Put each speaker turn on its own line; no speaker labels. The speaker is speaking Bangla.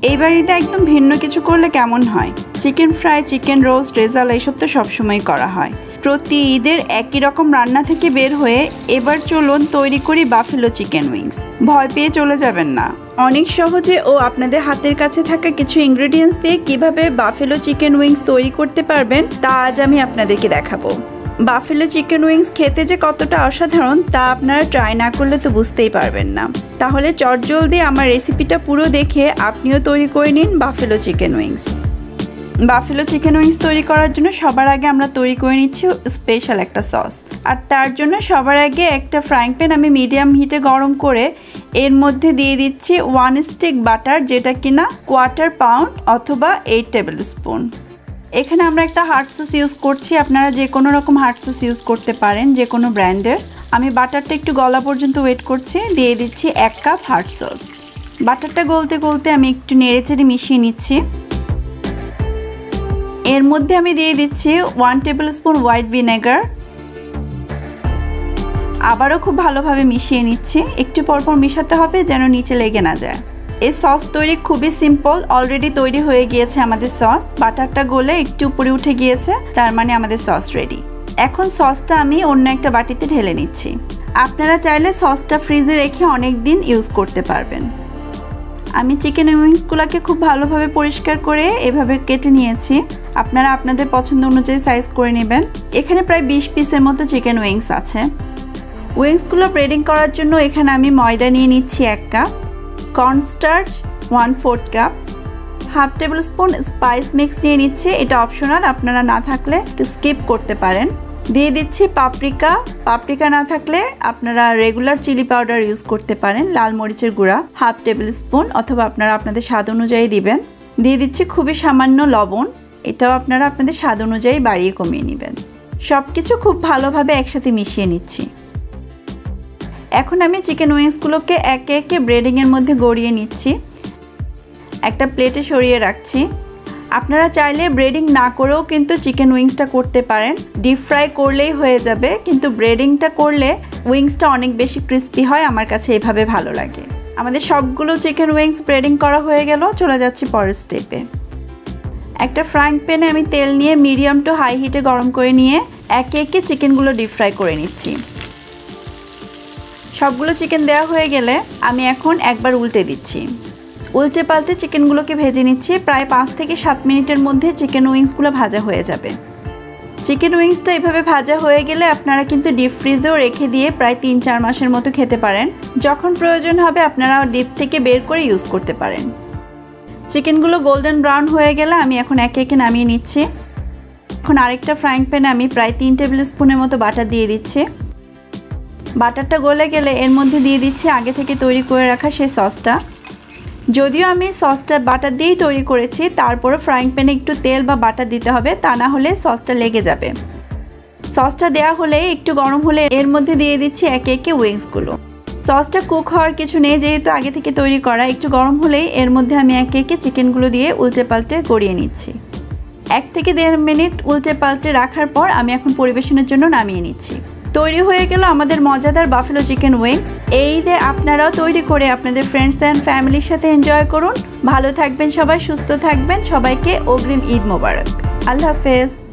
এইবার ঈদে একদম ভিন্ন কিছু করলে কেমন হয়? Chicken fry, chicken roast, rezala এসব তো সবসময় করা হয়। প্রতি ঈদের একই রকম রান্না থেকে বের হয়ে এবার চলুন তৈরি করি বাফেলো চিকেন উইংস। ভয় পেয়ে চলে যাবেন না। অনেক সহজে ও আপনাদের হাতের কাছে থাকা কিছু ইনগ্রেডিয়েন্টস দিয়ে কিভাবে বাফেলো চিকেন উইংস তৈরি করতে পারবেন তা আজ আমি আপনাদেরকে দেখাবো। বাফেলো চিকেন উইংস খেতে যে কতটা অসাধারণ তা আপনারা ট্রাই না করলে তো বুঝতেই পারবেন না। তাহলে চটজলদি আমার রেসিপিটা পুরো দেখে আপনিও তৈরি করে নিন buffalo chicken wings. Buffalo chicken wings তৈরি করার জন্য সবার আগে আমরা তৈরি করে নিচ্ছি স্পেশাল একটা সস। আর তার জন্য সবার আগে একটা ফ্রাইং প্যান আমি মিডিয়াম হিটে গরম করে এর মধ্যে দিয়ে দিচ্ছি 1 স্টিক বাটার, যেটা কিনা 1/4 পাউন্ড অথবা 8 টেবিল স্পুন। এখানে আমরা একটা হার্ড সস ইউজ করছি, আপনারা যে কোনো রকম হার্ড সস ইউজ করতে পারেন, যে কোনো ব্র্যান্ডের। আমি বাটারটা একটু গলা পর্যন্ত ওয়েট করছি, দিয়ে দিচ্ছি 1 কাপ হার্ড সস। বাটারটা গলতে গলতে আমি একটু নেড়েচেড়ে মিশিয়ে নিচ্ছি। এর মধ্যে আমি দিয়ে দিচ্ছি 1 টেবিল স্পুন হোয়াইট ভিনেগার। আবারও খুব ভালোভাবে মিশিয়ে নিচ্ছি। একটু পরপর মিশাতে হবে যেন নিচে লেগে না যায়। এই সস তৈরি খুবই সিম্পল, অলরেডি তৈরি হয়ে গিয়েছে আমাদের সস। বাটারটা গলে একটু উপরে উঠে গিয়েছে, তার মানে আমাদের সস রেডি। এখন সসটা আমি অন্য একটা বাটিতে ঢেলে নিচ্ছি। আপনারা চাইলে সসটা ফ্রিজে রেখে অনেক দিন ইউজ করতে পারবেন। আমি চিকেন উইংসগুলোকে খুব ভালোভাবে পরিষ্কার করে এভাবে কেটে নিয়েছি। আপনারা আপনাদের পছন্দ অনুযায়ী সাইজ করে নেবেন। এখানে প্রায় 20 পিসের মতো চিকেন উইংস আছে। উইংসগুলো ব্রেডিং করার জন্য এখানে আমি ময়দা নিয়ে নিচ্ছি 1 cup, cornstarch 1/4 cup, half table spoon spice mix নিয়ে নিচ্ছি। এটা অপশনাল, আপনারা না থাকলে স্কিপ করতে পারেন। দিয়ে দিচ্ছি পাপরিকা। পাপরিকা না থাকলে আপনারা রেগুলার চিলি পাউডার ইউজ করতে পারেন। লাল মরিচের গুঁড়া হাফ টেবিল স্পুন অথবা আপনারা আপনাদের স্বাদ অনুযায়ী দিবেন। দিয়ে দিচ্ছি খুবই সামান্য লবণ, এটাও আপনারা আপনাদের স্বাদ অনুযায়ী বাড়িয়ে কমিয়ে নেবেন। সব কিছু খুব ভালোভাবে একসাথে মিশিয়ে নিচ্ছি। এখন আমি চিকেন উইংসগুলোকে একে একে ব্রেডিংয়ের মধ্যে গড়িয়ে নিচ্ছি। একটা প্লেটে সরিয়ে রাখছি। আপনারা চাইলে ব্রেডিং না করেও কিন্তু চিকেন উইংসটা করতে পারেন। ডিপ ফ্রাই করলেই হয়ে যাবে, কিন্তু ব্রেডিংটা করলে উইংসটা অনেক বেশি ক্রিস্পি হয়। আমার কাছে এভাবে ভালো লাগে। আমাদের সবগুলো চিকেন উইংস ব্রেডিং করা হয়ে গেল। চলে যাচ্ছি পরের স্টেপে। একটা ফ্রাইং প্যানে আমি তেল নিয়ে মিডিয়াম টু হাই হিটে গরম করে নিয়ে একে একে চিকেনগুলো ডিপ ফ্রাই করে নিচ্ছি। সবগুলো চিকেন দেওয়া হয়ে গেলে আমি এখন একবার উল্টে দিচ্ছি। উল্টে পাল্টে চিকেনগুলোকে ভেজে নিচ্ছি। প্রায় 5 থেকে 7 মিনিটের মধ্যে চিকেন উইংসগুলো ভাজা হয়ে যাবে। চিকেন উইংসটা এভাবে ভাজা হয়ে গেলে আপনারা কিন্তু ডিপ ফ্রিজেও রেখে দিয়ে প্রায় 3-4 মাসের মতো খেতে পারেন। যখন প্রয়োজন হবে আপনারা ডিপ থেকে বের করে ইউজ করতে পারেন। চিকেনগুলো গোল্ডেন ব্রাউন হয়ে গেলে আমি এখন একে একে নামিয়ে নিচ্ছি। এখন আরেকটা ফ্রাইং প্যানে আমি প্রায় 3 টেবিল স্পুনের মতো বাটার দিয়ে দিচ্ছি। বাটারটা গলে গেলে এর মধ্যে দিয়ে দিচ্ছি আগে থেকে তৈরি করে রাখা সেই সসটা। যদিও আমি সসটা বাটার দিয়েই তৈরি করেছি, তারপরে ফ্রাইং প্যানে একটু তেল বা বাটার দিতে হবে, তা না হলে সসটা লেগে যাবে। সসটা দেওয়া হলে একটু গরম হলে এর মধ্যে দিয়ে দিচ্ছি একে একে উইংসগুলো। সসটা কুক হওয়ার কিছু নেই, যেহেতু আগে থেকে তৈরি করা। একটু গরম হলেই এর মধ্যে আমি একে একে চিকেনগুলো দিয়ে উল্টে পাল্টে গড়িয়ে নিচ্ছি। 1 থেকে 1.5 মিনিট উল্টে পাল্টে রাখার পর আমি এখন পরিবেশনের জন্য নামিয়ে নিচ্ছি। তৈরি হয়ে গেল আমাদের মজাদার বাফেলো চিকেন উইংস। এই ঈদে আপনারাও তৈরি করে আপনাদের ফ্রেন্ডস অ্যান্ড ফ্যামিলির সাথে এনজয় করুন। ভালো থাকবেন সবাই, সুস্থ থাকবেন। সবাইকে অগ্রিম ঈদ মোবারক। আল্লাহ হাফেজ।